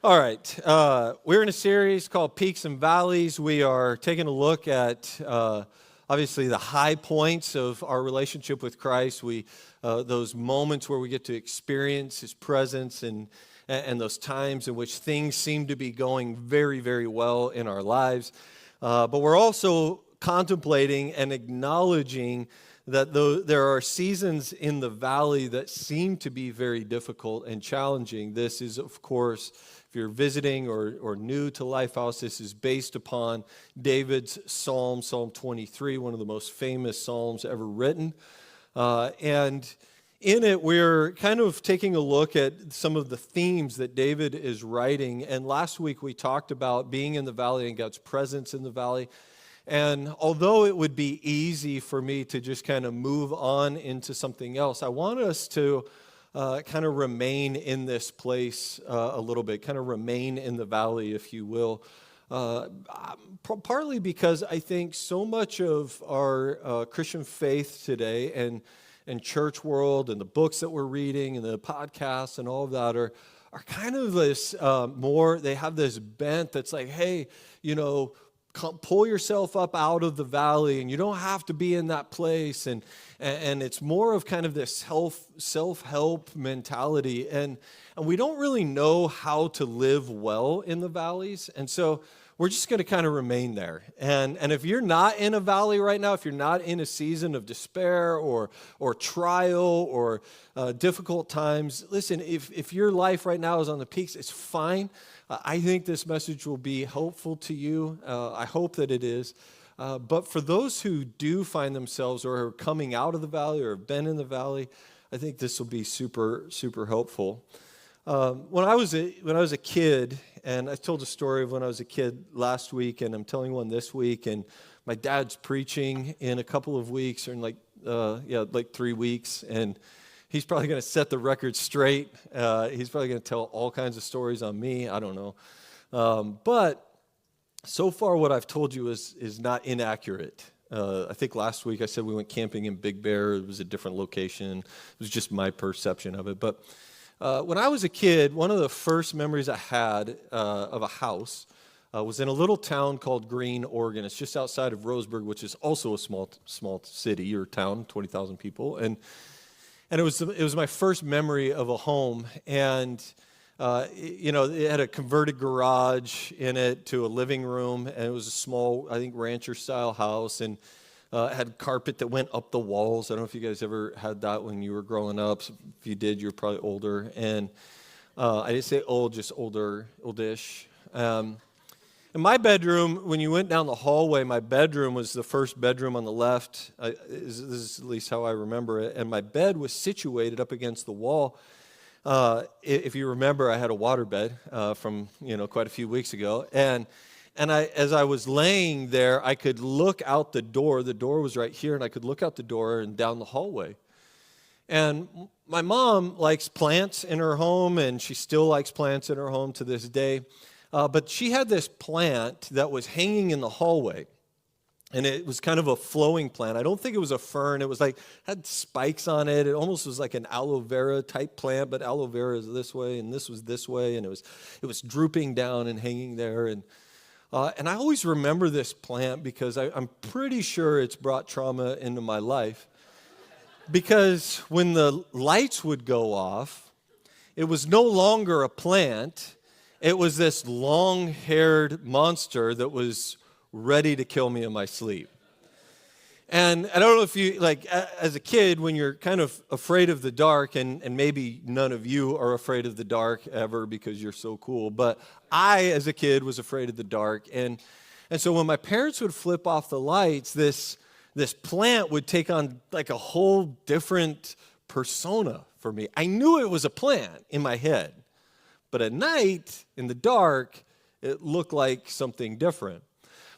All right, we're in a series called Peaks and Valleys. We are taking a look at obviously the high points of our relationship with Christ. Those moments where we get to experience His presence and those times in which things seem to be going very, very well in our lives. But we're also contemplating and acknowledging that there are seasons in the valley that seem to be very difficult and challenging. This is, of course, if you're visiting or new to Lifehouse, this is based upon David's Psalm 23, one of the most famous psalms ever written. And in it, we're kind of taking a look at some of the themes that David is writing. And last week, we talked about being in the valley and God's presence in the valley. And although it would be easy for me to just kind of move on into something else, I want us to kind of remain in this place a little bit, kind of remain in the valley, if you will. Partly because I think so much of our Christian faith today and church world and the books that we're reading and the podcasts and all of that are kind of this they have this bent that's like, hey, pull yourself up out of the valley, and you don't have to be in that place, and it's more of kind of this self-help mentality, and we don't really know how to live well in the valleys, and so we're just going to kind of remain there. And if you're not in a valley right now, if you're not in a season of despair or trial or difficult times, listen, if your life right now is on the peaks, it's fine. I think this message will be helpful to you. I hope that it is. But for those who do find themselves or are coming out of the valley or have been in the valley, I think this will be super, super helpful. When I was a kid, and I told a story of when I was a kid last week, and I'm telling one this week, and my dad's preaching in a couple of weeks, or in like 3 weeks, and he's probably going to set the record straight. He's probably going to tell all kinds of stories on me. I don't know. But so far what I've told you is not inaccurate. I think last week I said we went camping in Big Bear. It was a different location. It was just my perception of it. But when I was a kid, one of the first memories I had of a house was in a little town called Greene, Oregon. It's just outside of Roseburg, which is also a small city or town, 20,000 people. And it was my first memory of a home, and it had a converted garage in it to a living room, and it was a small, I think, rancher-style house, and it had carpet that went up the walls. I don't know if you guys ever had that when you were growing up. So if you did, you're probably older. And I didn't say old, just oldish. In my bedroom, when you went down the hallway, my bedroom was the first bedroom on the left. This is at least how I remember it. And my bed was situated up against the wall. If you remember, I had a water bed from quite a few weeks ago. And as I was laying there, I could look out the door. The door was right here, and I could look out the door and down the hallway. And my mom likes plants in her home, and she still likes plants in her home to this day. But she had this plant that was hanging in the hallway, and it was kind of a flowing plant. I don't think it was a fern. It was had spikes on it. It almost was like an aloe vera type plant, but aloe vera is this way, and this was this way, and it was drooping down and hanging there. And I always remember this plant because I'm pretty sure it's brought trauma into my life. Because when the lights would go off, it was no longer a plant. It was this long-haired monster that was ready to kill me in my sleep. And I don't know if you, as a kid, when you're kind of afraid of the dark, and maybe none of you are afraid of the dark ever because you're so cool, but I, as a kid, was afraid of the dark. And so when my parents would flip off the lights, this plant would take on like a whole different persona for me. I knew it was a plant in my head. But at night, in the dark, it looked like something different.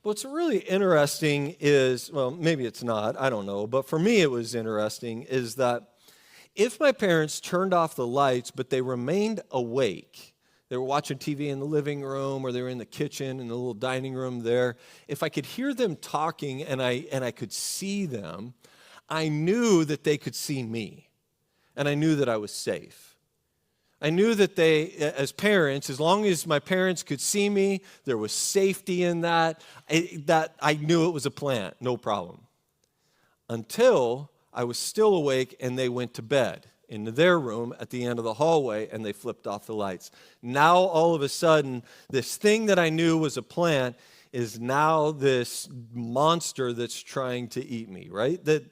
What's really interesting is, well, maybe it's not, I don't know, but for me it was interesting, is that if my parents turned off the lights, but they remained awake, they were watching TV in the living room, or they were in the kitchen, in the little dining room there, if I could hear them talking and I could see them, I knew that they could see me, and I knew that I was safe. I knew that they, as parents, as long as my parents could see me, there was safety in that. That I knew it was a plant, no problem. Until I was still awake and they went to bed into their room at the end of the hallway and they flipped off the lights. Now, all of a sudden, this thing that I knew was a plant is now this monster that's trying to eat me, right? That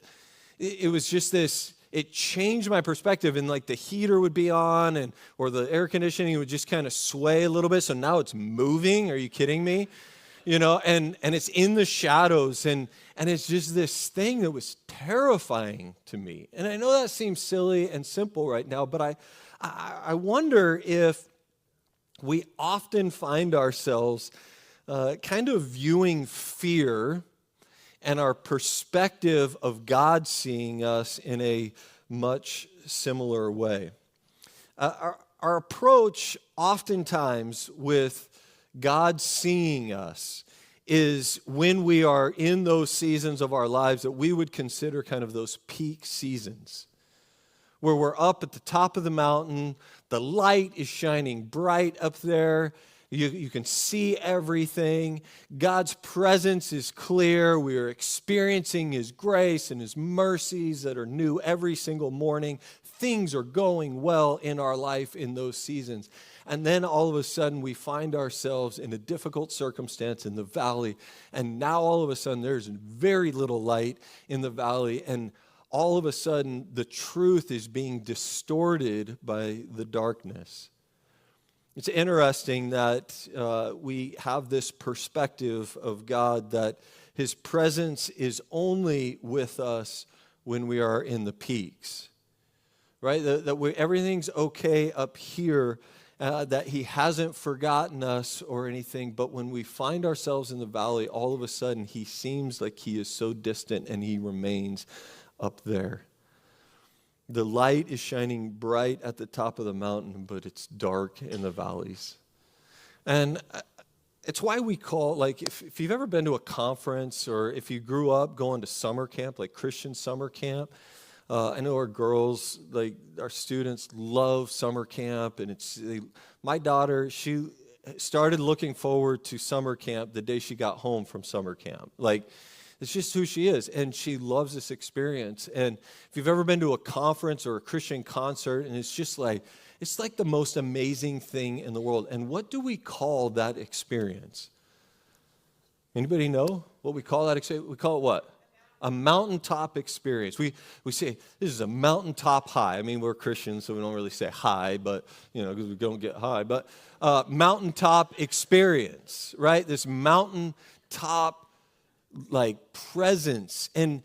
it was just this, it changed my perspective, and like the heater would be on or the air conditioning would just kind of sway a little bit. So now it's moving. Are you kidding me? And it's in the shadows, and it's just this thing that was terrifying to me. And I know that seems silly and simple right now, but I wonder if we often find ourselves kind of viewing fear and our perspective of God seeing us in a much similar way. Our approach oftentimes with God seeing us is when we are in those seasons of our lives that we would consider kind of those peak seasons, where we're up at the top of the mountain, the light is shining bright up there, you can see everything, God's presence is clear, we are experiencing His grace and His mercies that are new every single morning, things are going well in our life in those seasons. And then all of a sudden we find ourselves in a difficult circumstance in the valley, and now all of a sudden there's very little light in the valley, and all of a sudden the truth is being distorted by the darkness. It's interesting that we have this perspective of God that His presence is only with us when we are in the peaks, right? That everything's okay up here, that He hasn't forgotten us or anything, but when we find ourselves in the valley, all of a sudden He seems like He is so distant and He remains up there. The light is shining bright at the top of the mountain, but it's dark in the valleys. And it's why we call, like, if you've ever been to a conference or if you grew up going to summer camp, like Christian summer camp, I know our girls, like our students, love summer camp, and my daughter, she started looking forward to summer camp the day she got home from summer camp. Like, it's just who she is, and she loves this experience. And if you've ever been to a conference or a Christian concert, and it's like the most amazing thing in the world. And what do we call that experience? Anybody know what we call that experience? We call it what? A mountaintop experience. We say, this is a mountaintop high. I mean, we're Christians, so we don't really say high, but, because we don't get high. But mountaintop experience, right? This mountaintop, like, presence and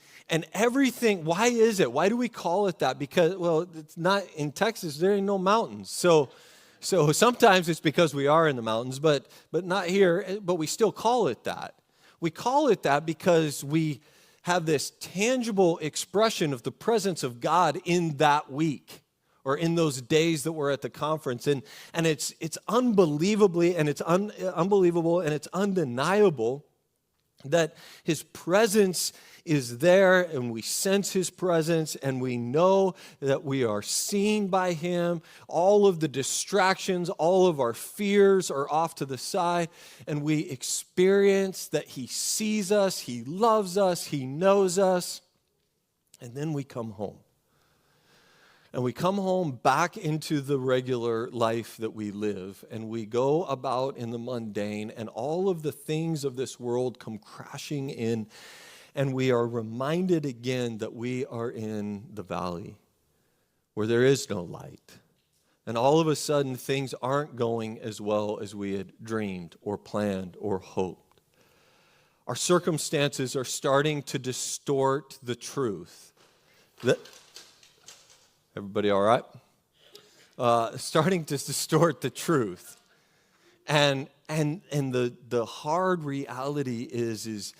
everything. Why is it? Why do we call it that? Because, well, it's not, in Texas, there ain't no mountains. So sometimes it's because we are in the mountains, but not here, but we still call it that. We call it that because we have this tangible expression of the presence of God in that week or in those days that we're at the conference. And it's unbelievably, and it's unbelievable, and it's undeniable that His presence is there, and we sense His presence, and we know that we are seen by Him. All of the distractions, all of our fears are off to the side, and we experience that He sees us, He loves us, He knows us, and then we come home. And we come home back into the regular life that we live, and we go about in the mundane, and all of the things of this world come crashing in, and we are reminded again that we are in the valley where there is no light. And all of a sudden, things aren't going as well as we had dreamed or planned or hoped. Our circumstances are starting to distort the truth. Everybody all right? Starting to distort the truth. And the hard reality is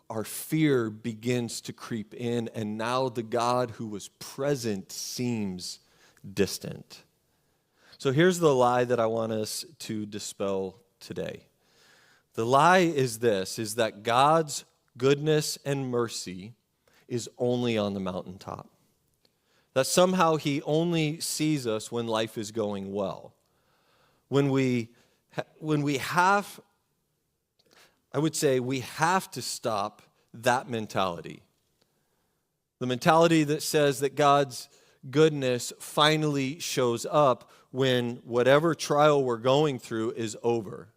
our fear begins to creep in, and now the God who was present seems distant. So here's the lie that I want us to dispel today. The lie is this, is that God's goodness and mercy is only on the mountaintop. That somehow he only sees us when life is going well. When we have, I would say we have to stop that mentality. The mentality that says that God's goodness finally shows up when whatever trial we're going through is over.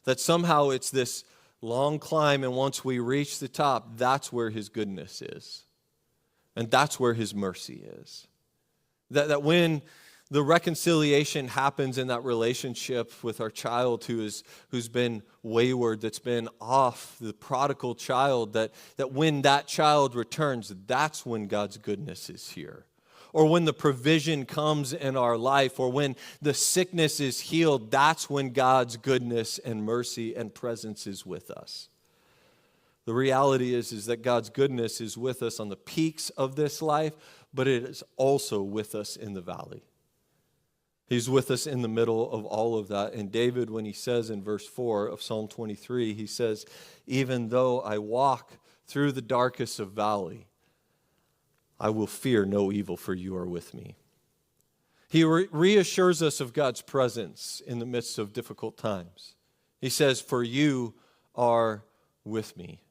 That somehow it's this long climb, and once we reach the top, that's where his goodness is. And that's where his mercy is. That when the reconciliation happens in that relationship with our child who's been wayward, that's been off, the prodigal child, that when that child returns, that's when God's goodness is here. Or when the provision comes in our life, or when the sickness is healed, that's when God's goodness and mercy and presence is with us. The reality is that God's goodness is with us on the peaks of this life, but it is also with us in the valley. He's with us in the middle of all of that. And David, when he says in verse 4 of Psalm 23, he says, even though I walk through the darkest of valley, I will fear no evil, for you are with me. He reassures us of God's presence in the midst of difficult times. He says, for you are with me.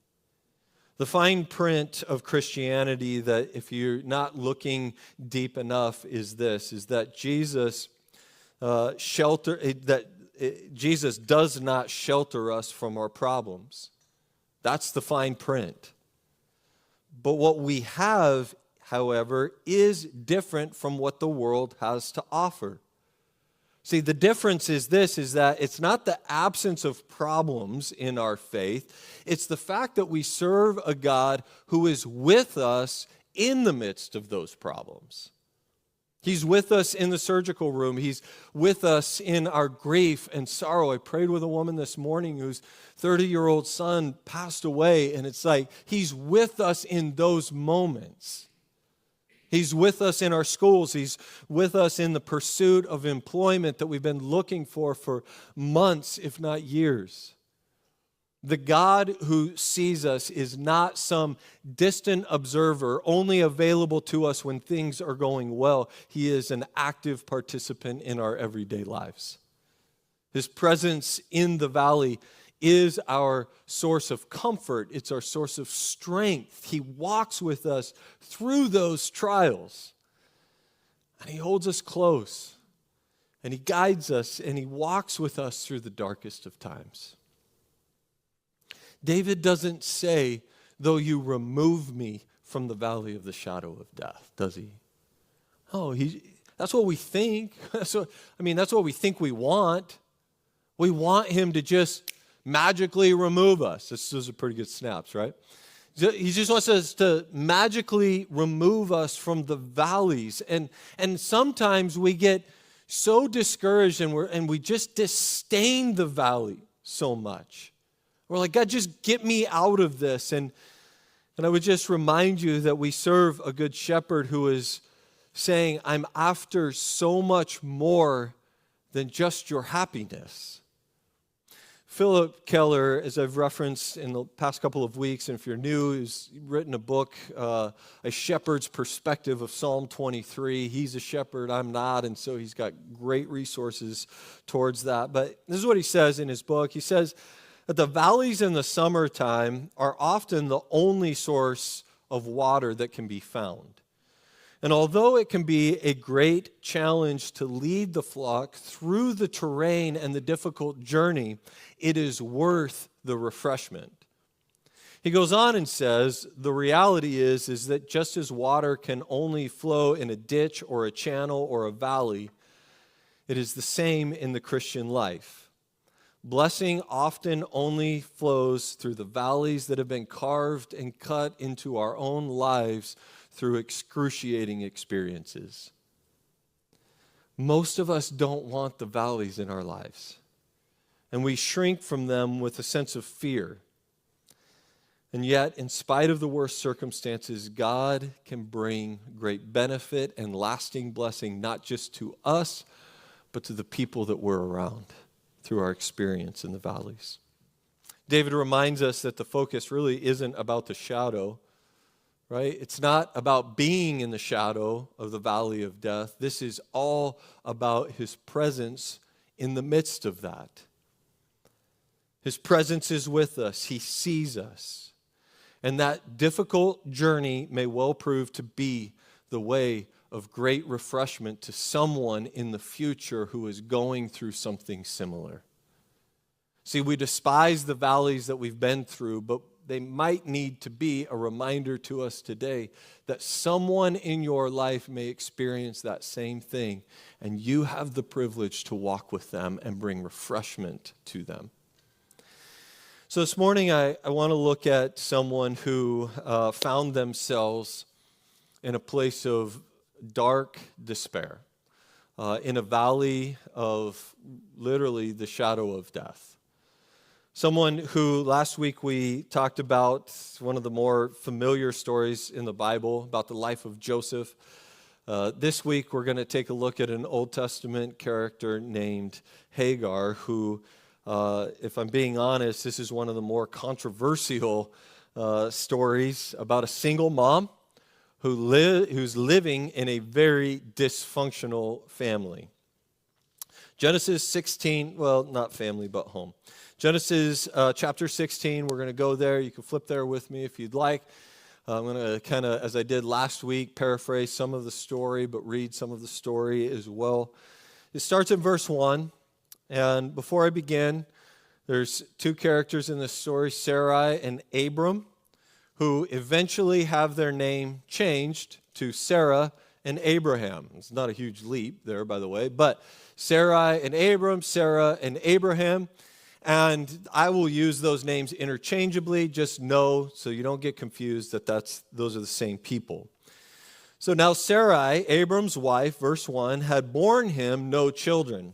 The fine print of Christianity, that if you're not looking deep enough, is this, is that Jesus Jesus does not shelter us from our problems. That's the fine print. But what we have, however, is different from what the world has to offer. See, the difference is this, is that it's not the absence of problems in our faith. It's the fact that we serve a God who is with us in the midst of those problems. He's with us in the surgical room. He's with us in our grief and sorrow. I prayed with a woman this morning whose 30-year-old son passed away, and it's like he's with us in those moments. He's with us in our schools. He's with us in the pursuit of employment that we've been looking for months, if not years. The God who sees us is not some distant observer, only available to us when things are going well. He is an active participant in our everyday lives. His presence in the valley is our source of comfort. It's our source of strength. He walks with us through those trials. And he holds us close. And he guides us, and he walks with us through the darkest of times. David doesn't say, though you remove me from the valley of the shadow of death, does he? Oh, that's what we think. That's what we think we want. We want him to just magically remove us. Those are pretty good snaps, right? He just wants us to magically remove us from the valleys. And sometimes we get so discouraged and we just disdain the valley so much. We're like, God, just get me out of this. And I would just remind you that we serve a good shepherd who is saying, I'm after so much more than just your happiness. Philip Keller, as I've referenced in the past couple of weeks, and if you're new, he's written a book, A Shepherd's Perspective of Psalm 23. He's a shepherd, I'm not, and so he's got great resources towards that. But this is what he says in his book. He says that the valleys in the summertime are often the only source of water that can be found. And although it can be a great challenge to lead the flock through the terrain and the difficult journey, it is worth the refreshment. He goes on and says, the reality is that just as water can only flow in a ditch or a channel or a valley, it is the same in the Christian life. Blessing often only flows through the valleys that have been carved and cut into our own lives through excruciating experiences. Most of us don't want the valleys in our lives, and we shrink from them with a sense of fear. And yet, in spite of the worst circumstances, God can bring great benefit and lasting blessing, not just to us, but to the people that we're around through our experience in the valleys. David reminds us that the focus really isn't about the shadow, right? It's not about being in the shadow of the valley of death. This is all about his presence in the midst of that. His presence is with us. He sees us. And that difficult journey may well prove to be the way of great refreshment to someone in the future who is going through something similar. See, we despise the valleys that we've been through, but they might need to be a reminder to us today that someone in your life may experience that same thing, and you have the privilege to walk with them and bring refreshment to them. So this morning, I want to look at someone who found themselves in a place of dark despair, in a valley of literally the shadow of death. Someone who last week we talked about, one of the more familiar stories in the Bible about the life of Joseph. This week we're going to take a look at an Old Testament character named Hagar, who, if I'm being honest, this is one of the more controversial stories about a single mom who's living in a very dysfunctional family. Genesis 16, well, not family, but home. Genesis chapter 16, we're going to go there. You can flip there with me if you'd like. I'm going to kind of, as I did last week, paraphrase some of the story, but read some of the story as well. It starts in verse 1, and before I begin, there's two characters in this story, Sarai and Abram, who eventually have their name changed to Sarah and Abraham. It's not a huge leap there, by the way, but Sarai and Abram, Sarah and Abraham, and I will use those names interchangeably. Just know, so you don't get confused, that those are the same people. So now Sarai, Abram's wife, verse 1, had borne him no children,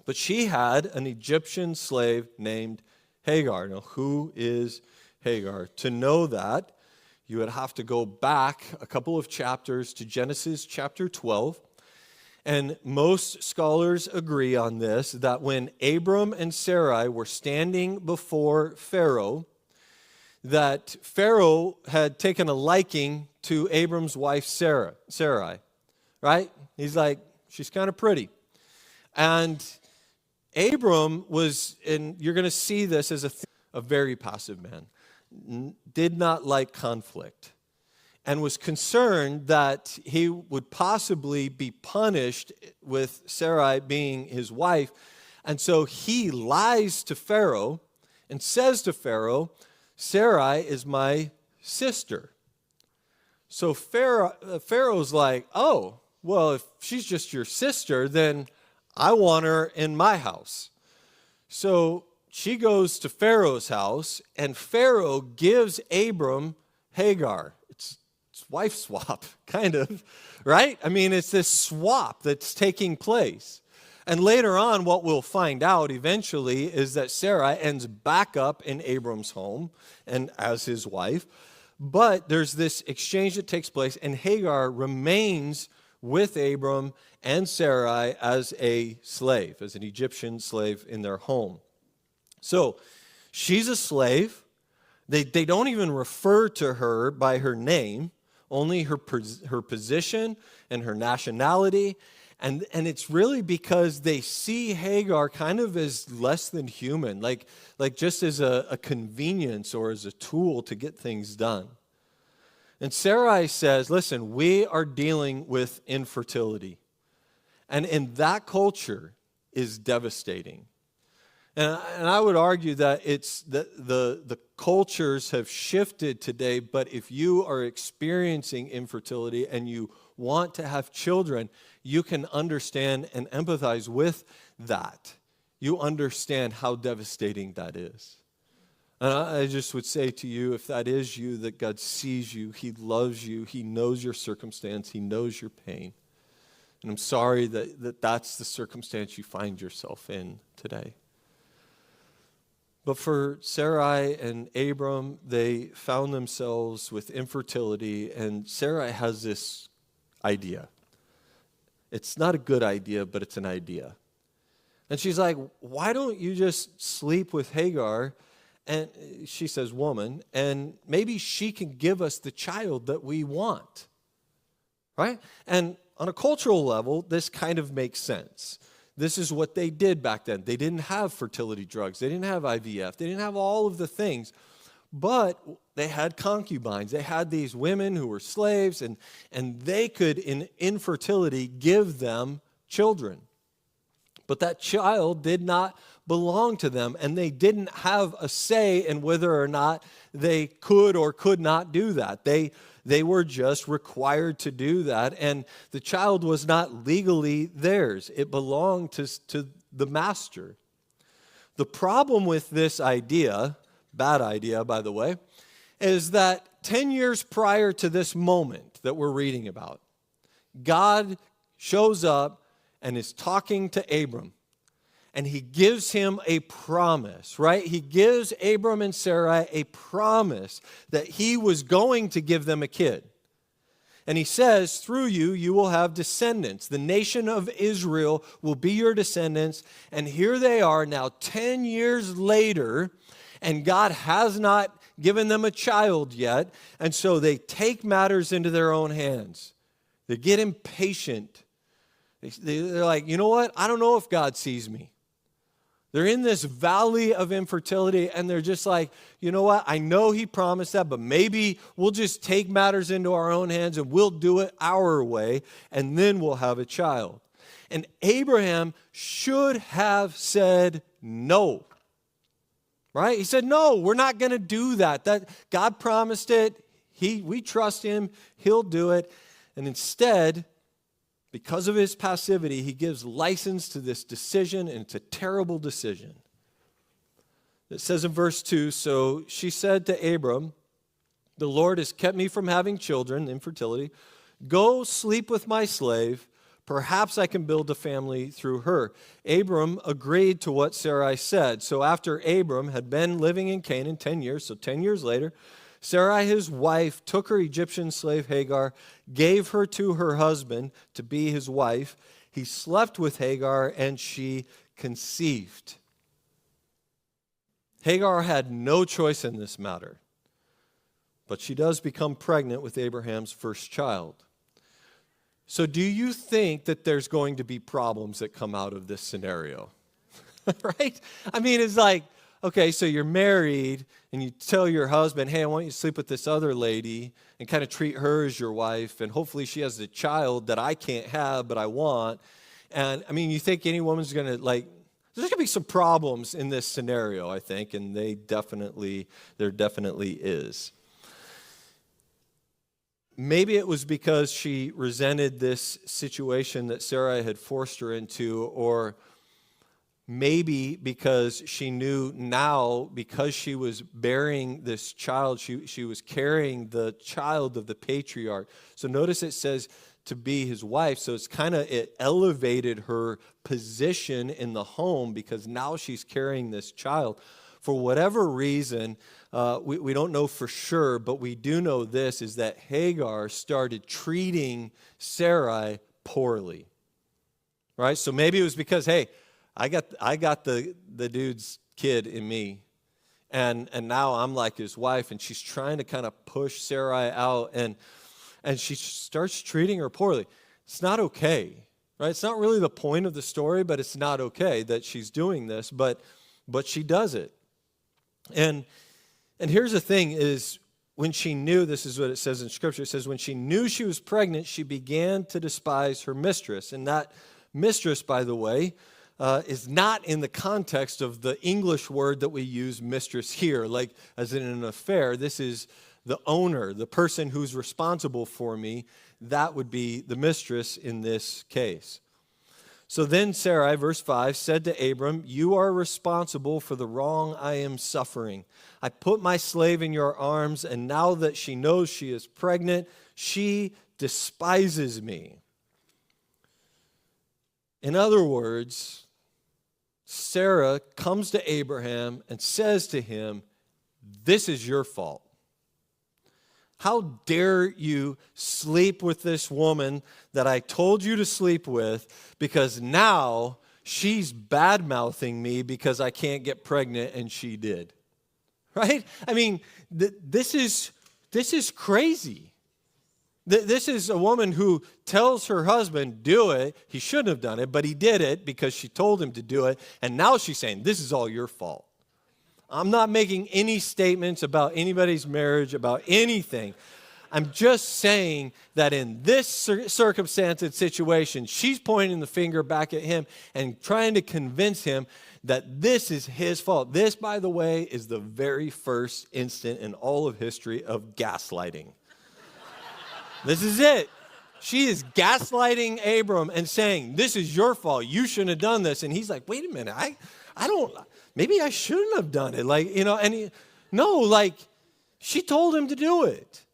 but she had an Egyptian slave named Hagar. Now, who is Hagar? To know that, you would have to go back a couple of chapters to Genesis chapter 12. And most scholars agree on this, that when Abram and Sarai were standing before Pharaoh, that Pharaoh had taken a liking to Abram's wife Sarai, right? He's like, she's kind of pretty. And Abram was, and you're going to see this as a very passive man, did not like conflict, and was concerned that he would possibly be punished with Sarai being his wife. And so he lies to Pharaoh and says to Pharaoh, Sarai is my sister. So Pharaoh's like, oh, well, if she's just your sister, then I want her in my house. So she goes to Pharaoh's house, and Pharaoh gives Abram Hagar. It's wife swap, kind of, right? I mean, it's this swap that's taking place. And later on, what we'll find out eventually is that Sarah ends back up in Abram's home and as his wife. But there's this exchange that takes place, and Hagar remains with Abram and Sarai as a slave, as an Egyptian slave in their home. So she's a slave. They don't even refer to her by her name, only her position and her nationality. And it's really because they see Hagar kind of as less than human, like just as a convenience or as a tool to get things done. And Sarai says, listen, we are dealing with infertility. And in that culture is devastating. And I would argue that it's the cultures have shifted today, but if you are experiencing infertility and you want to have children, you can understand and empathize with that. You understand how devastating that is. And I just would say to you, if that is you, that God sees you, He loves you, He knows your circumstance, He knows your pain. And I'm sorry that that's the circumstance you find yourself in today. But for Sarai and Abram, they found themselves with infertility, and Sarai has this idea. It's not a good idea, but it's an idea. And she's like, why don't you just sleep with Hagar, and she says woman, and maybe she can give us the child that we want, right? And on a cultural level, this kind of makes sense. This is what they did back then. They didn't have fertility drugs. They didn't have IVF. They didn't have all of the things. But they had concubines. They had these women who were slaves, and they could, in infertility, give them children. But that child did not belong to them, and they didn't have a say in whether or not they could or could not do that. They were just required to do that, and the child was not legally theirs. It belonged to the master. The problem with this idea, bad idea, by the way, is that 10 years prior to this moment that we're reading about, God shows up and is talking to Abram. And he gives him a promise, right? He gives Abram and Sarai a promise that he was going to give them a kid. And he says, through you, you will have descendants. The nation of Israel will be your descendants. And here they are now 10 years later, and God has not given them a child yet. And so they take matters into their own hands. They get impatient. They're like, you know what? I don't know if God sees me. They're in this valley of infertility, and they're just like, you know what? I know he promised that, but maybe we'll just take matters into our own hands and we'll do it our way, and then we'll have a child. And Abraham should have said no, right? He said, no, we're not going to do that. That God promised it. We trust him. He'll do it. And instead, because of his passivity, he gives license to this decision, and it's a terrible decision. It says in verse 2, so she said to Abram, the Lord has kept me from having children, infertility. Go sleep with my slave. Perhaps I can build a family through her. Abram agreed to what Sarai said. So after Abram had been living in Canaan 10 years, so 10 years later, Sarai, his wife, took her Egyptian slave Hagar, gave her to her husband to be his wife. He slept with Hagar, and she conceived. Hagar had no choice in this matter, but she does become pregnant with Abraham's first child. So do you think that there's going to be problems that come out of this scenario? Right? I mean, it's like, okay, so you're married, and you tell your husband, hey, I want you to sleep with this other lady and kind of treat her as your wife, and hopefully she has a child that I can't have but I want. And, I mean, you think any woman's going to, there's going to be some problems in this scenario, I think, and there definitely is. Maybe it was because she resented this situation that Sarai had forced her into, or maybe because she knew now, because she was bearing this child, she was carrying the child of the patriarch. So notice it says to be his wife. So it's it elevated her position in the home, because now she's carrying this child. For whatever reason, we don't know for sure, but we do know this, is that Hagar started treating Sarai poorly. Right? So maybe it was because, hey, I got the dude's kid in me, and now I'm like his wife, and she's trying to kind of push Sarai out, and she starts treating her poorly. It's not okay, right? It's not really the point of the story, but it's not okay that she's doing this, but she does it. And here's the thing is, when she knew, this is what it says in Scripture, it says, when she knew she was pregnant, she began to despise her mistress. And that mistress, by the way, is not in the context of the English word that we use mistress here, like as in an affair. This is the owner, the person who's responsible for me. That would be the mistress in this case. So then Sarai, verse 5, said to Abram, you are responsible for the wrong I am suffering. I put my slave in your arms, and now that she knows she is pregnant, she despises me. In other words, Sarah comes to Abraham and says to him, this is your fault. How dare you sleep with this woman that I told you to sleep with, because now she's bad-mouthing me because I can't get pregnant and she did. right? I mean, this is crazy. This is a woman who tells her husband, do it. He shouldn't have done it, but he did it because she told him to do it. And now she's saying, this is all your fault. I'm not making any statements about anybody's marriage, about anything. I'm just saying that in this circumstance and situation, she's pointing the finger back at him and trying to convince him that this is his fault. This, by the way, is the very first instant in all of history of gaslighting. This is it. She is gaslighting Abram and saying, this is your fault. You shouldn't have done this. And he's like, wait a minute. Maybe I shouldn't have done it. She told him to do it.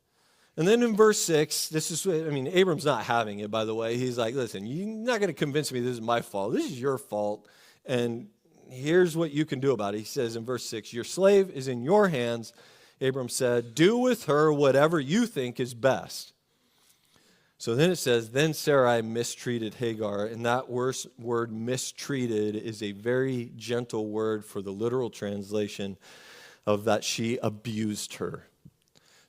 And then in verse 6, Abram's not having it, by the way. He's like, listen, you're not going to convince me this is my fault. This is your fault. And here's what you can do about it. He says in verse 6, your slave is in your hands. Abram said, do with her whatever you think is best. So then it says, then Sarai mistreated Hagar. And that word mistreated is a very gentle word for the literal translation of that she abused her.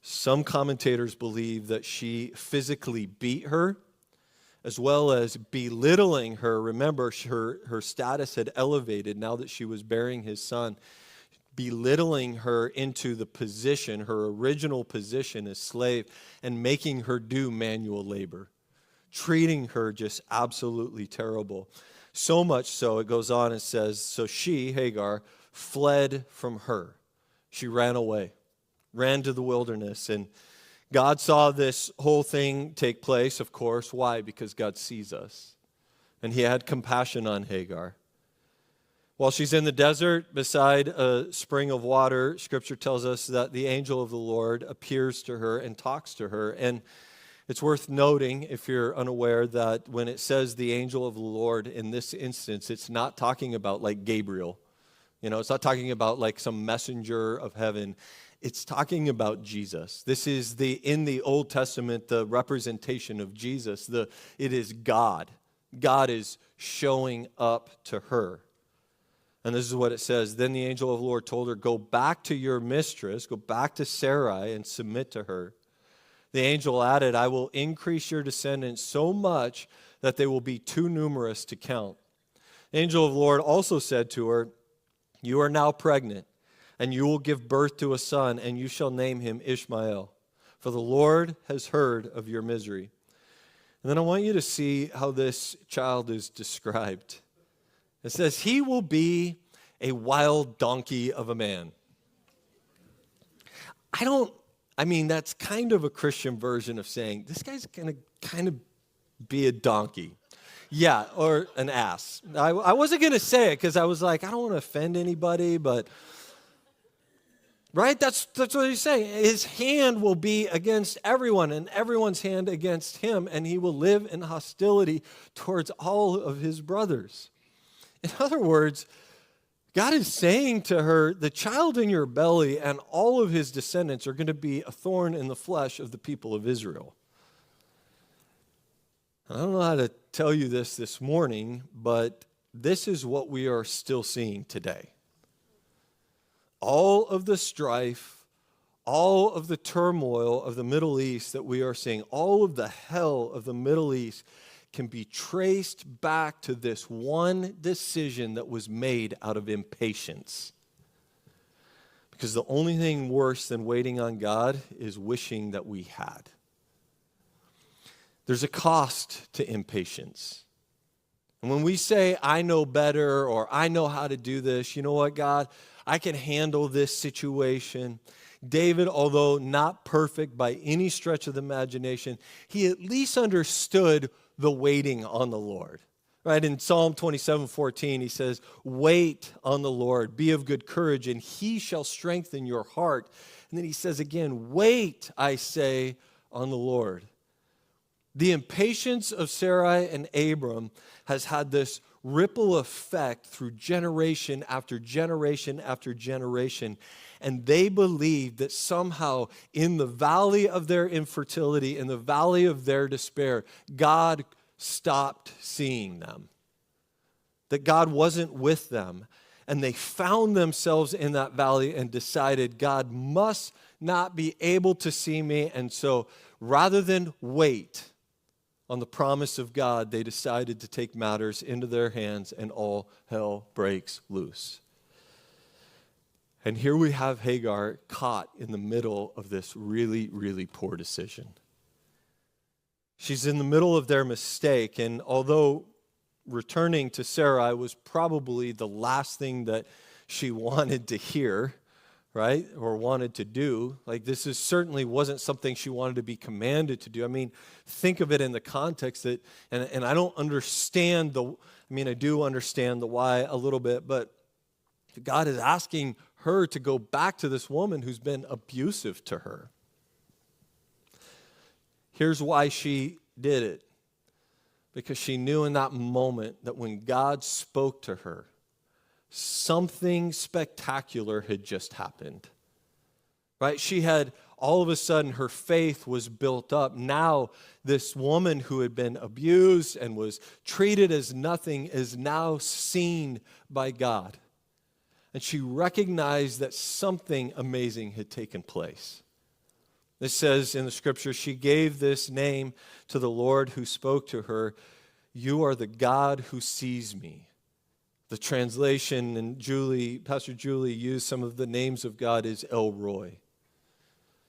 Some commentators believe that she physically beat her, as well as belittling her. Remember, her status had elevated now that she was bearing his son, belittling her into the position, her original position as slave, and making her do manual labor, treating her just absolutely terrible. So much so, it goes on and says, so she, Hagar, fled from her. She ran away. Ran to the wilderness. And God saw this whole thing take place, of course. Why? Because God sees us. And he had compassion on Hagar. While she's in the desert beside a spring of water, Scripture tells us that the angel of the Lord appears to her and talks to her. And it's worth noting, if you're unaware, that when it says the angel of the Lord in this instance, it's not talking about like Gabriel. It's not talking about like some messenger of heaven. It's talking about Jesus. This is in the Old Testament, the representation of Jesus. It is God. God is showing up to her. And this is what it says. Then the angel of the Lord told her, go back to your mistress, go back to Sarai and submit to her. The angel added, I will increase your descendants so much that they will be too numerous to count. The angel of the Lord also said to her, you are now pregnant, and you will give birth to a son, and you shall name him Ishmael, for the Lord has heard of your misery. And then I want you to see how this child is described. It says, he will be a wild donkey of a man. That's kind of a Christian version of saying, this guy's going to kind of be a donkey. Yeah, or an ass. I wasn't going to say it because I was like, I don't want to offend anybody, but, right? That's what he's saying. His hand will be against everyone and everyone's hand against him, and he will live in hostility towards all of his brothers. In other words, God is saying to her, the child in your belly and all of his descendants are going to be a thorn in the flesh of the people of Israel. I don't know how to tell you this morning, but this is what we are still seeing today. All of the strife, all of the turmoil of the Middle East that we are seeing, all of the hell of the Middle East can be traced back to this one decision that was made out of impatience. Because the only thing worse than waiting on God is wishing that we had. There's a cost to impatience. And when we say, I know better, or I know how to do this, you know what, God? I can handle this situation. David, although not perfect by any stretch of the imagination, he at least understood the waiting on the Lord. Right? In Psalm 27:14, he says, wait on the Lord, be of good courage, and he shall strengthen your heart. And then he says again, wait, I say, on the Lord. The impatience of Sarai and Abram has had this ripple effect through generation after generation after generation. And they believed that somehow in the valley of their infertility, in the valley of their despair, God stopped seeing them. That God wasn't with them. And they found themselves in that valley and decided, God must not be able to see me. And so rather than wait on the promise of God, they decided to take matters into their hands, and all hell breaks loose. And here we have Hagar caught in the middle of this really, really poor decision. She's in the middle of their mistake, and although returning to Sarai was probably the last thing that she wanted to hear, right, or wanted to do, like certainly wasn't something she wanted to be commanded to do. I mean, think of it in the context that, and I don't understand I do understand the why a little bit, but God is asking her to go back to this woman who's been abusive to her. Here's why she did it. Because she knew in that moment that when God spoke to her, something spectacular had just happened. Right? She had, all of a sudden, her faith was built up. Now, this woman who had been abused and was treated as nothing is now seen by God. And she recognized that something amazing had taken place. It says in the scripture, she gave this name to the Lord who spoke to her, "You are the God who sees me." The translation, and Pastor Julie used some of the names of God, is El Roi.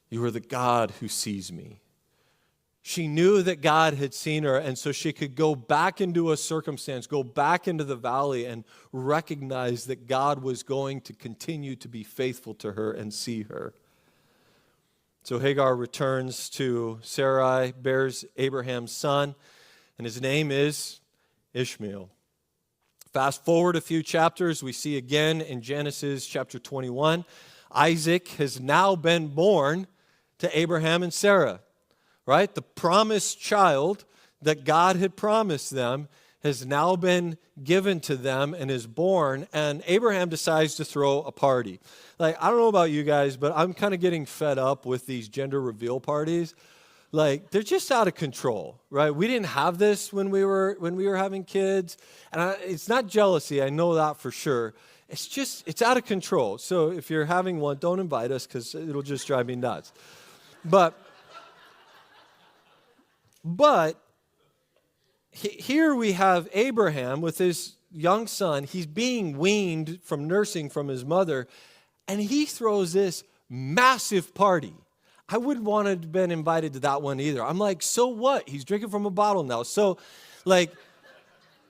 You are the God who sees me. She knew that God had seen her, and so she could go back into a circumstance, go back into the valley, and recognize that God was going to continue to be faithful to her and see her. So Hagar returns to Sarai, bears Abraham's son, and his name is Ishmael. Fast forward a few chapters, we see again in Genesis chapter 21, Isaac has now been born to Abraham and Sarah, right? The promised child that God had promised them has now been given to them and is born, and Abraham decides to throw a party. Like, I don't know about you guys, but I'm kind of getting fed up with these gender reveal parties. Like, they're just out of control, right? We didn't have this when we were having kids, and it's not jealousy, I know that for sure. It's out of control. So if you're having one, don't invite us because it'll just drive me nuts. But here we have Abraham with his young son. He's being weaned from nursing from his mother, and he throws this massive party. I wouldn't want to have been invited to that one either. I'm like, so what? He's drinking from a bottle now. So, like,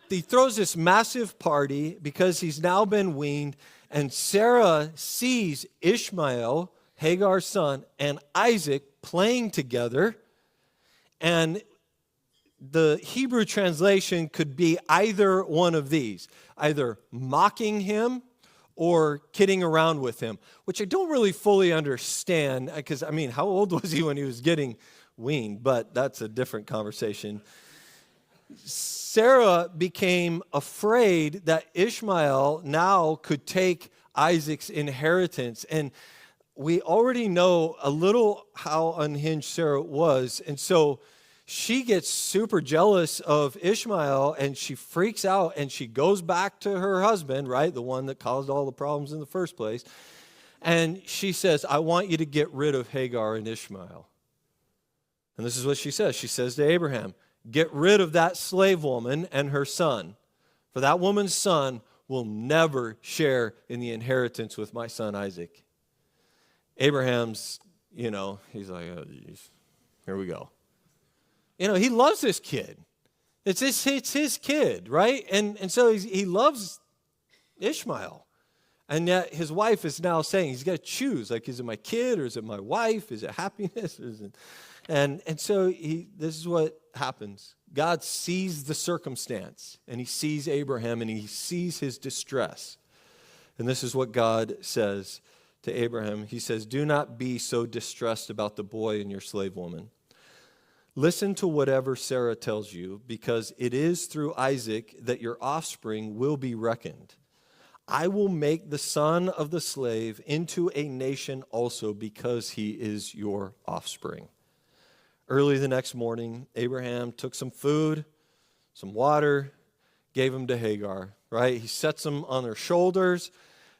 he throws this massive party because he's now been weaned, and Sarah sees Ishmael, Hagar's son, and Isaac playing together, and the Hebrew translation could be either one of these, either mocking him or kidding around with him, which I don't really fully understand because, how old was he when he was getting weaned? But that's a different conversation. Sarah became afraid that Ishmael now could take Isaac's inheritance, and we already know a little how unhinged Sarah was, and so she gets super jealous of Ishmael, and she freaks out, and she goes back to her husband, right, the one that caused all the problems in the first place, and she says, I want you to get rid of Hagar and Ishmael. And this is what she says. She says to Abraham, get rid of that slave woman and her son, for that woman's son will never share in the inheritance with my son Isaac. Abraham's, he's like, oh, geez, here we go. He loves this kid. It's his kid, right? And so he loves Ishmael. And yet his wife is now saying he's got to choose. Like, is it my kid or is it my wife? Is it happiness? Or is it... And so this is what happens. God sees the circumstance, and he sees Abraham, and he sees his distress. And this is what God says to Abraham. He says, do not be so distressed about the boy and your slave woman. Listen to whatever Sarah tells you, because it is through Isaac that your offspring will be reckoned. I will make the son of the slave into a nation also, because he is your offspring. Early the next morning, Abraham took some food, some water, gave them to Hagar, right? He sets them on their shoulders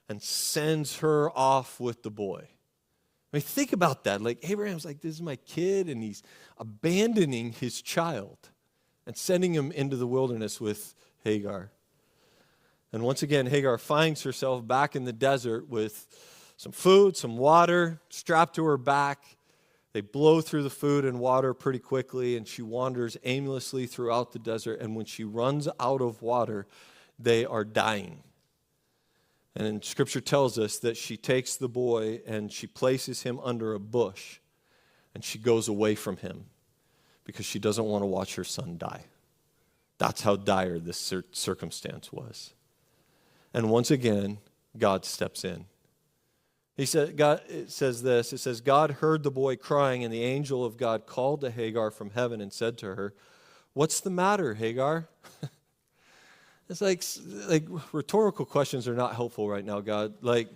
and sends her off with the boy. I mean, think about that. Like, Abraham's like, this is my kid, and he's abandoning his child and sending him into the wilderness with Hagar. And once again, Hagar finds herself back in the desert with some food, some water strapped to her back. They blow through the food and water pretty quickly, and she wanders aimlessly throughout the desert. And when she runs out of water, they are dying. And Scripture tells us that she takes the boy and she places him under a bush, and she goes away from him because she doesn't want to watch her son die. That's how dire this circumstance was. And once again, God steps in. It says this, it says, God heard the boy crying, and the angel of God called to Hagar from heaven and said to her, "What's the matter, Hagar?" It's like rhetorical questions are not helpful right now, God. Like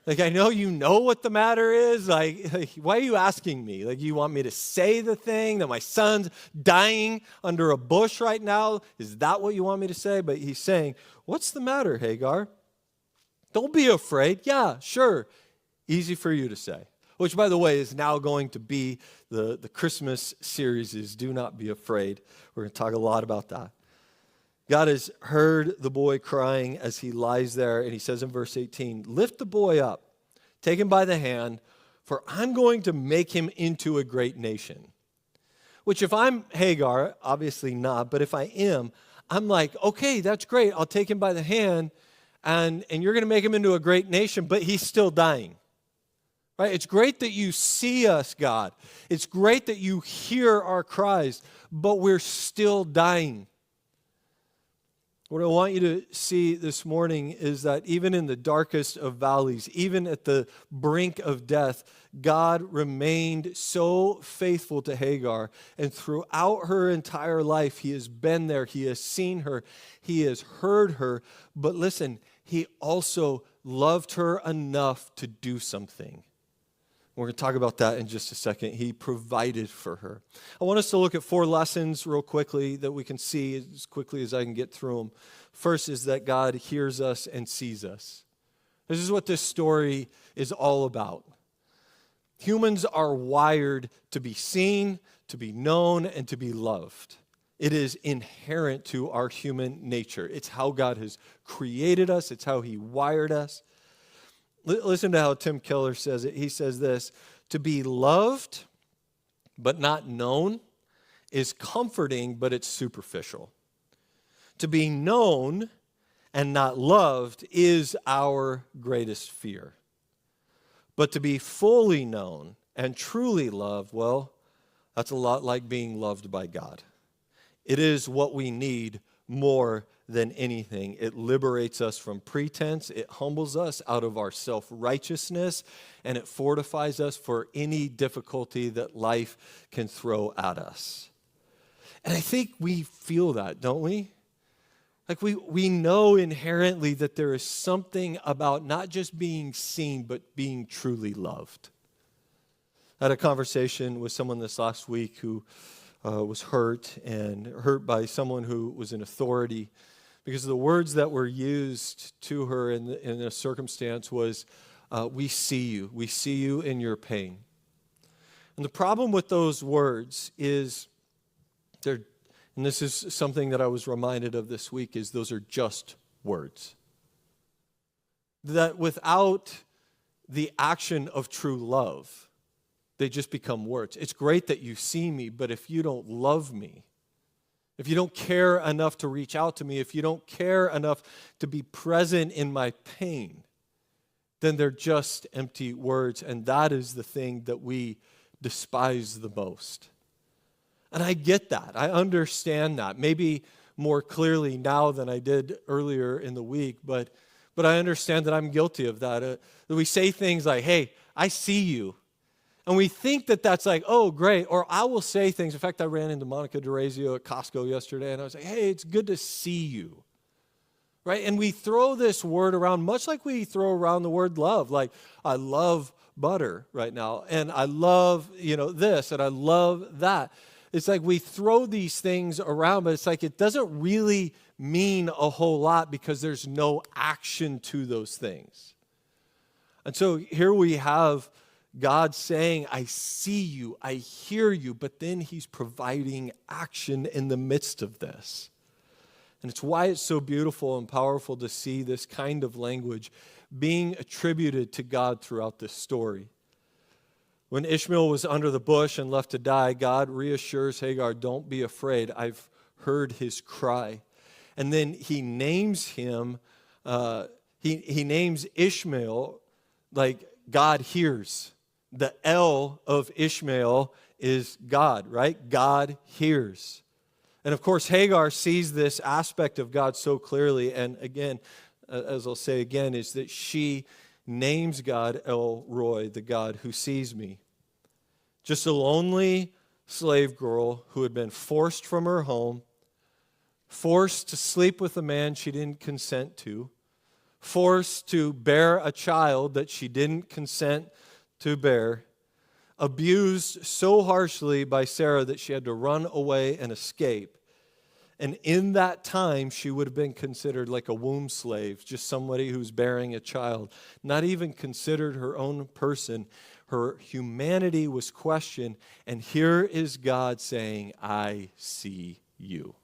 I know you know what the matter is. Like, why are you asking me? Like, you want me to say the thing that my son's dying under a bush right now? Is that what you want me to say? But he's saying, what's the matter, Hagar? Don't be afraid. Yeah, sure. Easy for you to say. Which, by the way, is now going to be the Christmas series is Do Not Be Afraid. We're going to talk a lot about that. God has heard the boy crying as he lies there, and he says in verse 18, "Lift the boy up, take him by the hand, for I'm going to make him into a great nation." Which, if I'm Hagar, obviously not, but if I am, I'm like, okay, that's great. I'll take him by the hand, and you're going to make him into a great nation, but he's still dying. Right? It's great that you see us, God. It's great that you hear our cries, but we're still dying. What I want you to see this morning is that even in the darkest of valleys, even at the brink of death, God remained so faithful to Hagar. And throughout her entire life, he has been there. He has seen her. He has heard her. But listen, he also loved her enough to do something. We're going to talk about that in just a second. He provided for her. I want us to look at 4 lessons real quickly that we can see as quickly as I can get through them. First is that God hears us and sees us. This is what this story is all about. Humans are wired to be seen, to be known, and to be loved. It is inherent to our human nature. It's how God has created us. It's how he wired us. Listen to how Tim Keller says it. He says this, "To be loved but not known is comforting, but it's superficial. To be known and not loved is our greatest fear. But to be fully known and truly loved, well, that's a lot like being loved by God. It is what we need more than anything. It liberates us from pretense. It humbles us out of our self-righteousness, and it fortifies us for any difficulty that life can throw at us." And I think we feel that, don't we? Like we know inherently that there is something about not just being seen, but being truly loved. I had a conversation with someone this last week who was hurt by someone who was in authority, because the words that were used to her in a circumstance was, "We see you in your pain." And the problem with those words is, and this is something that I was reminded of this week, is those are just words. That without the action of true love, they just become words. It's great that you see me, but if you don't love me, if you don't care enough to reach out to me, if you don't care enough to be present in my pain, then they're just empty words. And that is the thing that we despise the most. And I get that. I understand that. Maybe more clearly now than I did earlier in the week, but I understand that I'm guilty of that. That we say things like, "Hey, I see you." And we think that that's like, oh, great. Or I will say things. In fact, I ran into Monica DeRazio at Costco yesterday, and I was like, "Hey, it's good to see you." Right? And we throw this word around much like we throw around the word love. Like, I love butter right now, and I love, this, and I love that. It's like we throw these things around, but it's like it doesn't really mean a whole lot because there's no action to those things. And so here we have God saying, I see you, I hear you, but then he's providing action in the midst of this. And it's why it's so beautiful and powerful to see this kind of language being attributed to God throughout this story. When Ishmael was under the bush and left to die, God reassures Hagar, don't be afraid, I've heard his cry. And then he names him, he names Ishmael like God hears. The El of Ishmael is God, right? God hears. And of course, Hagar sees this aspect of God so clearly. And again, as I'll say again, is that she names God El Roi, the God who sees me. Just a lonely slave girl who had been forced from her home, forced to sleep with a man she didn't consent to, forced to bear a child that she didn't consent to bear, abused so harshly by Sarah that she had to run away and escape. And in that time, she would have been considered like a womb slave, just somebody who's bearing a child, not even considered her own person. Her humanity was questioned, and here is God saying, I see you.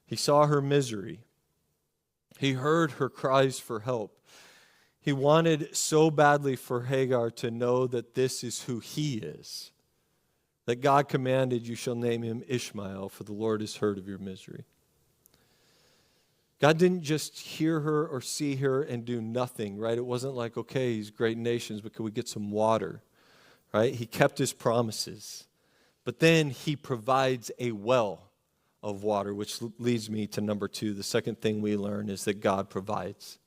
He saw her misery. He heard her cries for help. He wanted so badly for Hagar to know that this is who he is. That God commanded, you shall name him Ishmael, for the Lord has heard of your misery. God didn't just hear her or see her and do nothing, right? It wasn't like, okay, he's great nations, but can we get some water, right? He kept his promises. But then he provides a well of water, which leads me to number 2. The second thing we learn is that God provides.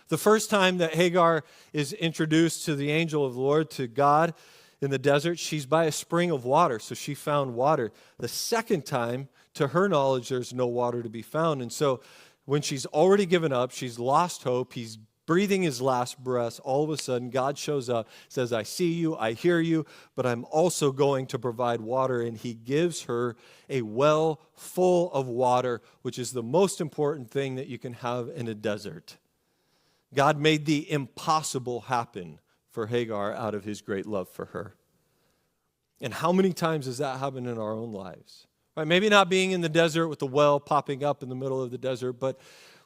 The first time that Hagar is introduced to the angel of the Lord, to God in the desert, she's by a spring of water, so she found water. The second time, to her knowledge, there's no water to be found. And so when she's already given up, she's lost hope, he's breathing his last breath, all of a sudden God shows up, says, I see you, I hear you, but I'm also going to provide water. And he gives her a well full of water, which is the most important thing that you can have in a desert. God made the impossible happen for Hagar out of his great love for her. And how many times has that happened in our own lives? Right? Maybe not being in the desert with the well popping up in the middle of the desert, but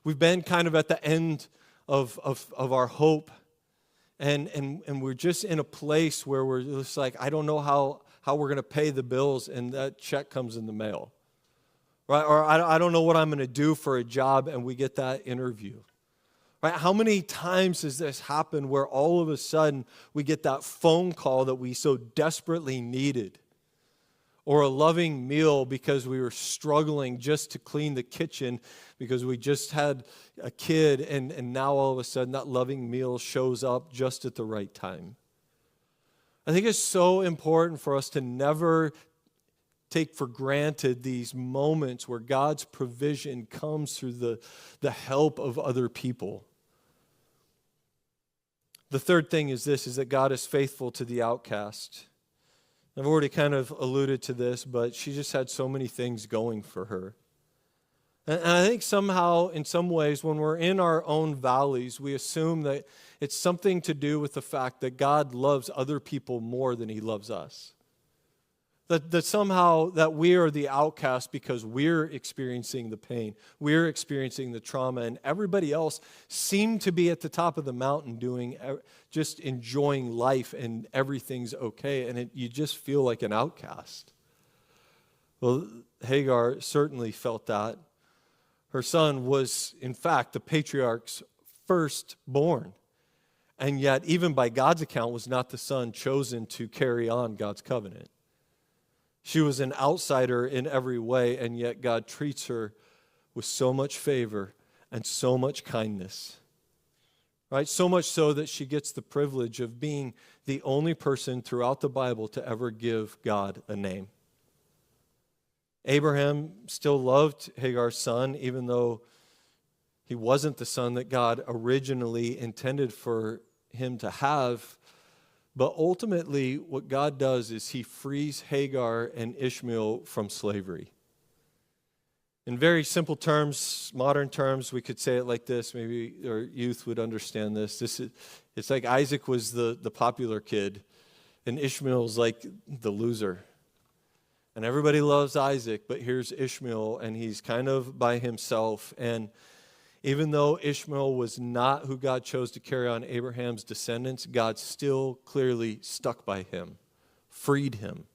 we've been kind of at the end of our hope. And we're just in a place where we're just like, I don't know how we're going to pay the bills, and that check comes in the mail. Right? Or I don't know what I'm going to do for a job, and we get that interview. Right? How many times has this happened where all of a sudden we get that phone call that we so desperately needed? Or a loving meal because we were struggling just to clean the kitchen because we just had a kid, and now all of a sudden that loving meal shows up just at the right time. I think it's so important for us to never take for granted these moments where God's provision comes through the help of other people. The third thing is this, is that God is faithful to the outcast. I've already kind of alluded to this, but she just had so many things going for her. And I think somehow, in some ways, when we're in our own valleys, we assume that it's something to do with the fact that God loves other people more than he loves us. That somehow that we are the outcast because we're experiencing the pain, we're experiencing the trauma, and everybody else seemed to be at the top of the mountain just enjoying life, and everything's okay, and you just feel like an outcast. Well, Hagar certainly felt that. Her son was, in fact, the patriarch's firstborn, and yet, even by God's account, was not the son chosen to carry on God's covenant. She was an outsider in every way, and yet God treats her with so much favor and so much kindness. Right? So much so that she gets the privilege of being the only person throughout the Bible to ever give God a name. Abraham still loved Hagar's son, even though he wasn't the son that God originally intended for him to have. But ultimately, what God does is he frees Hagar and Ishmael from slavery. In very simple terms, modern terms, we could say it like this. Maybe our youth would understand this. It's like Isaac was the popular kid, and Ishmael's like the loser. And everybody loves Isaac, but here's Ishmael, and he's kind of by himself. And even though Ishmael was not who God chose to carry on Abraham's descendants, God still clearly stuck by him, freed him.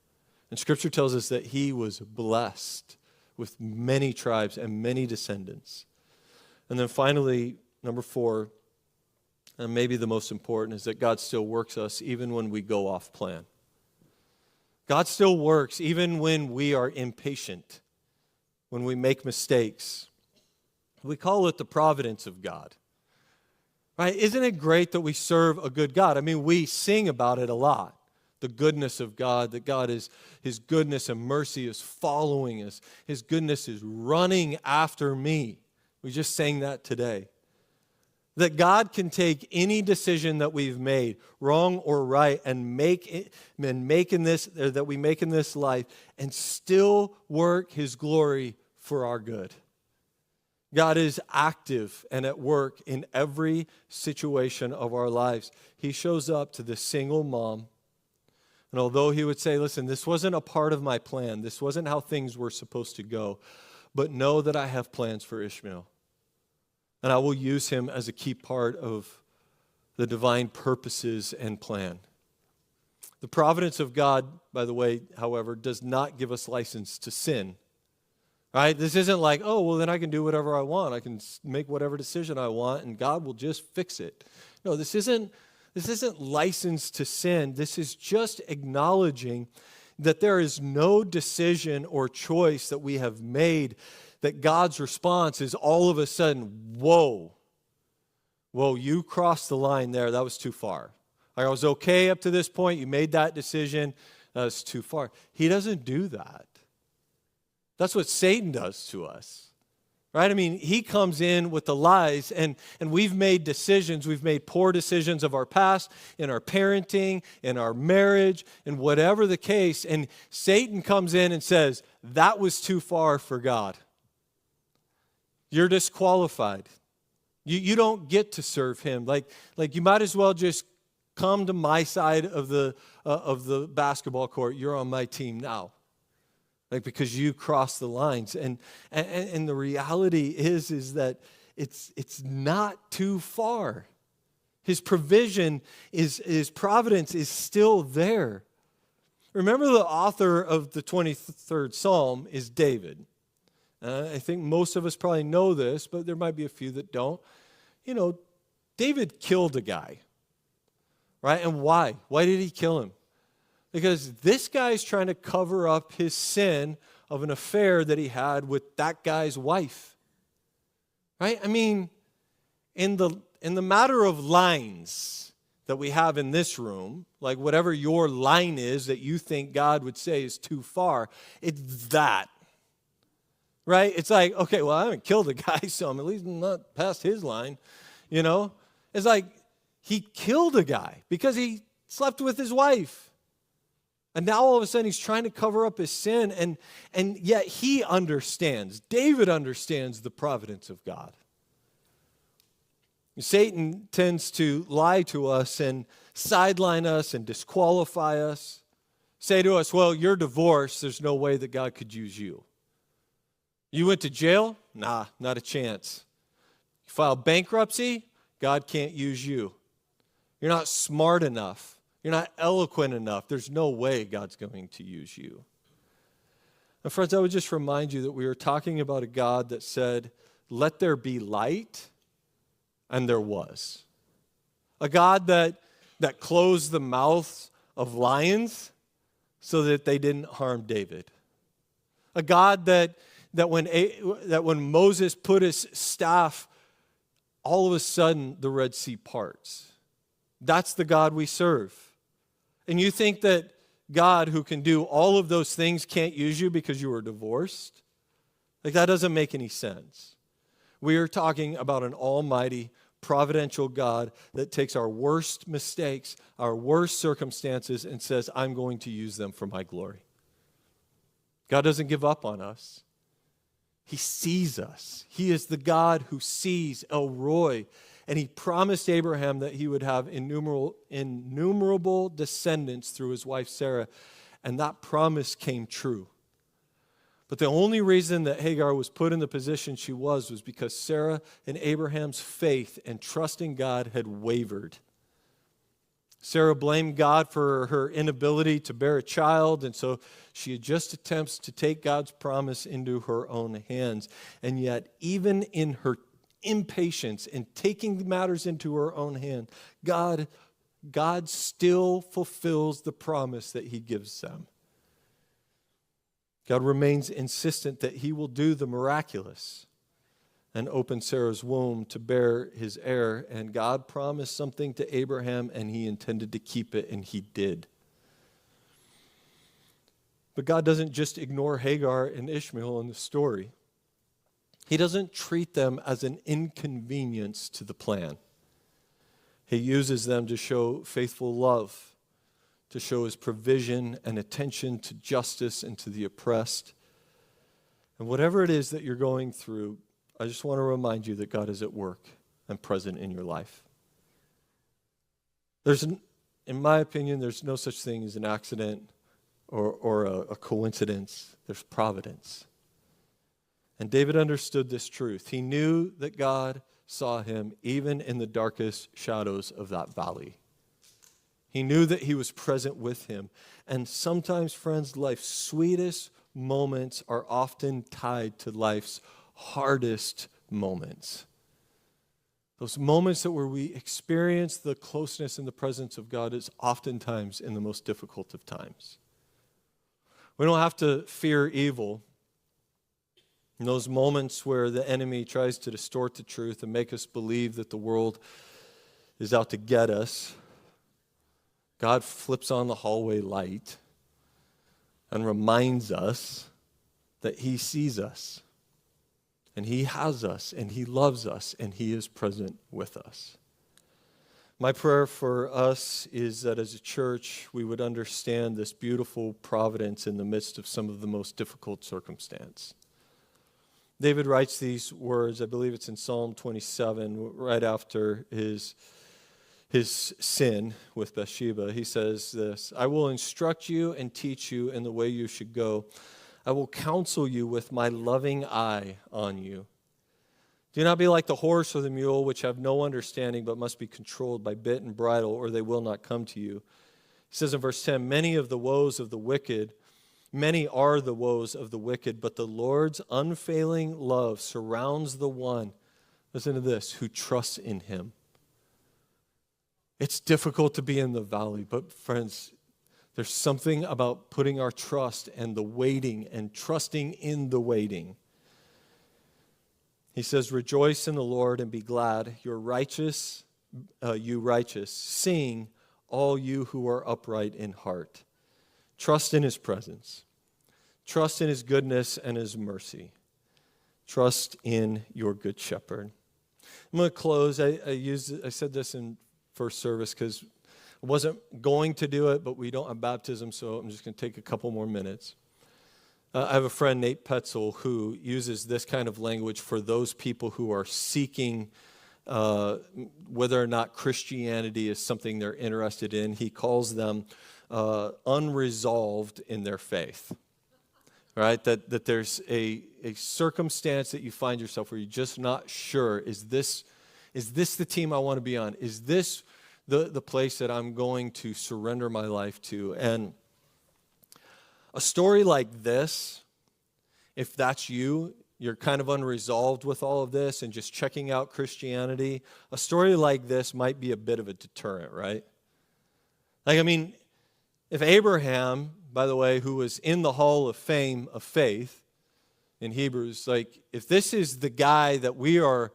And Scripture tells us that he was blessed with many tribes and many descendants. And then finally, number 4, and maybe the most important, is that God still works us even when we go off plan. God still works even when we are impatient, when we make mistakes. We call it the providence of God. Right? Isn't it great that we serve a good God? I mean, we sing about it a lot. The goodness of God, that God is, His goodness and mercy is following us. His goodness is running after me. We just sang that today. That God can take any decision that we've made, wrong or right, and that we make in this life, and still work His glory for our good. God is active and at work in every situation of our lives. He shows up to the single mom. And although he would say, listen, this wasn't a part of my plan. This wasn't how things were supposed to go. But know that I have plans for Ishmael. And I will use him as a key part of the divine purposes and plan. The providence of God, by the way, however, does not give us license to sin. Right? This isn't like, oh, well, then I can do whatever I want. I can make whatever decision I want, and God will just fix it. No, this isn't license to sin. This is just acknowledging that there is no decision or choice that we have made that God's response is all of a sudden, whoa, you crossed the line there. That was too far. I was okay up to this point. You made that decision. That was too far. He doesn't do that. That's what Satan does to us. Right? I mean, he comes in with the lies, and we've made decisions. We've made poor decisions of our past, in our parenting, in our marriage, and whatever the case. And Satan comes in and says, that was too far for God. You're disqualified. You don't get to serve him. Like you might as well just come to my side of the basketball court. You're on my team now. Because you crossed the lines. And the reality is that it's not too far. His provision, his providence is still there. Remember, the author of the 23rd Psalm is David. I think most of us probably know this, but there might be a few that don't. You know, David killed a guy. Right? And why? Why did he kill him? Because this guy's trying to cover up his sin of an affair that he had with that guy's wife. Right? I mean, in the matter of lines that we have in this room, like whatever your line is that you think God would say is too far, it's that. Right? It's like, okay, well, I haven't killed a guy, so I'm at least not past his line. You know? It's like he killed a guy because he slept with his wife. And now all of a sudden he's trying to cover up his sin, and yet he understands. David understands the providence of God. Satan tends to lie to us and sideline us and disqualify us. Say to us, well, you're divorced. There's no way that God could use you. You went to jail? Nah, not a chance. You filed bankruptcy? God can't use you. You're not smart enough. You're not eloquent enough. There's no way God's going to use you. And friends, I would just remind you that we were talking about a God that said, let there be light, and there was. A God that closed the mouths of lions so that they didn't harm David. A God that when Moses put his staff, all of a sudden the Red Sea parts. That's the God we serve. And you think that God, who can do all of those things, can't use you because you were divorced? Like, that doesn't make any sense. We are talking about an almighty, providential God that takes our worst mistakes, our worst circumstances, and says, I'm going to use them for my glory. God doesn't give up on us. He sees us. He is the God who sees, El Roi. And he promised Abraham that he would have innumerable descendants through his wife Sarah. And that promise came true. But the only reason that Hagar was put in the position she was because Sarah and Abraham's faith and trust in God had wavered. Sarah blamed God for her inability to bear a child, and so she just attempts to take God's promise into her own hands. And yet, even in her impatience in taking matters into her own hand, God still fulfills the promise that he gives them. God remains insistent that he will do the miraculous and open Sarah's womb to bear his heir. And God promised something to Abraham, and he intended to keep it, and he did. But God doesn't just ignore Hagar and Ishmael in the story. He doesn't treat them as an inconvenience to the plan. He uses them to show faithful love, to show his provision and attention to justice and to the oppressed. And whatever it is that you're going through, I just want to remind you that God is at work and present in your life. In my opinion, there's no such thing as an accident or a coincidence. There's providence. And David understood this truth. He knew that God saw him even in the darkest shadows of that valley. He knew that he was present with him. And sometimes, friends, life's sweetest moments are often tied to life's hardest moments. Those moments where we experience the closeness and the presence of God is oftentimes in the most difficult of times. We don't have to fear evil. In those moments where the enemy tries to distort the truth and make us believe that the world is out to get us, God flips on the hallway light and reminds us that he sees us, and he has us, and he loves us, and he is present with us. My prayer for us is that as a church, we would understand this beautiful providence in the midst of some of the most difficult circumstance. David writes these words, I believe it's in Psalm 27, right after his sin with Bathsheba. He says this, I will instruct you and teach you in the way you should go. I will counsel you with my loving eye on you. Do not be like the horse or the mule, which have no understanding, but must be controlled by bit and bridle, or they will not come to you. He says in verse 10, many are the woes of the wicked, but the Lord's unfailing love surrounds the one, listen to this, who trusts in him. It's difficult to be in the valley, but friends, there's something about putting our trust and the waiting and trusting in the waiting. He says, rejoice in the Lord and be glad, you righteous. Sing, all you who are upright in heart. Trust in his presence. Trust in his goodness and his mercy. Trust in your good shepherd. I'm going to close. I said this in first service because I wasn't going to do it, but we don't have baptism, so I'm just going to take a couple more minutes. I have a friend, Nate Petzel, who uses this kind of language for those people who are seeking whether or not Christianity is something they're interested in. He calls them unresolved in their faith, right? That there's a circumstance that you find yourself where you're just not sure, is this the team I want to be on? Is this the place that I'm going to surrender my life to? And a story like this, if that's you, you're kind of unresolved with all of this and just checking out Christianity, a story like this might be a bit of a deterrent, right? If Abraham, by the way, who was in the Hall of Fame of Faith in Hebrews, if this is the guy that we are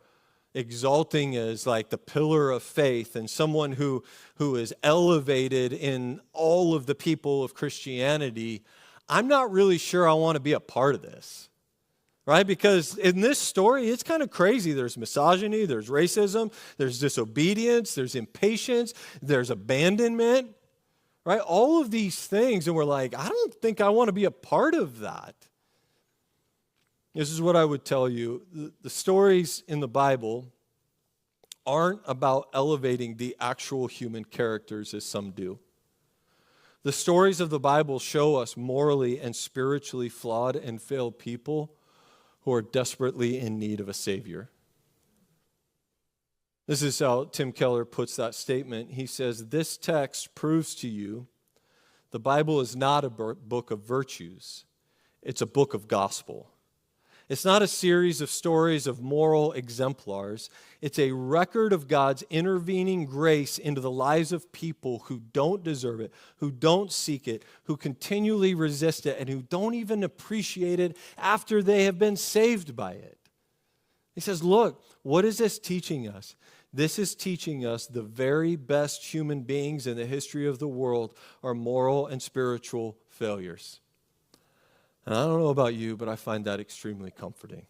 exalting as the pillar of faith and someone who is elevated in all of the people of Christianity, I'm not really sure I want to be a part of this, right? Because in this story, it's kind of crazy. There's misogyny, there's racism, there's disobedience, there's impatience, there's abandonment, right? All of these things, and we're like, I don't think I want to be a part of that. This is what I would tell you. The stories in the Bible aren't about elevating the actual human characters as some do. The stories of the Bible show us morally and spiritually flawed and failed people who are desperately in need of a Savior. This is how Tim Keller puts that statement. He says, "This text proves to you the Bible is not a book of virtues. It's a book of gospel. It's not a series of stories of moral exemplars. It's a record of God's intervening grace into the lives of people who don't deserve it, who don't seek it, who continually resist it, and who don't even appreciate it after they have been saved by it." He says, look, what is this teaching us? This is teaching us the very best human beings in the history of the world are moral and spiritual failures. And I don't know about you, but I find that extremely comforting.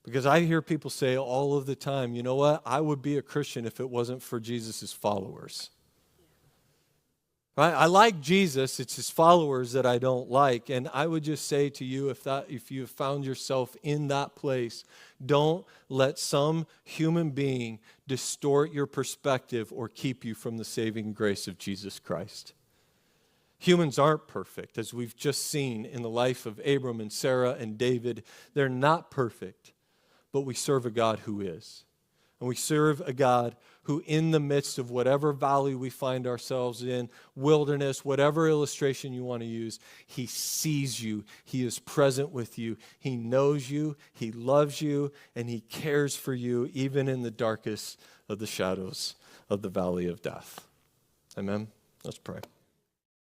Because I hear people say all of the time, you know what? I would be a Christian if it wasn't for Jesus' followers. Right? I like Jesus, it's his followers that I don't like. And I would just say to you, if you have found yourself in that place, don't let some human being distort your perspective or keep you from the saving grace of Jesus Christ. Humans aren't perfect, as we've just seen in the life of Abram and Sarah and David. They're not perfect, but we serve a God who is. And we serve a God who, in the midst of whatever valley we find ourselves in, wilderness, whatever illustration you want to use, he sees you. He is present with you. He knows you. He loves you. And he cares for you, even in the darkest of the shadows of the valley of death. Amen? Let's pray.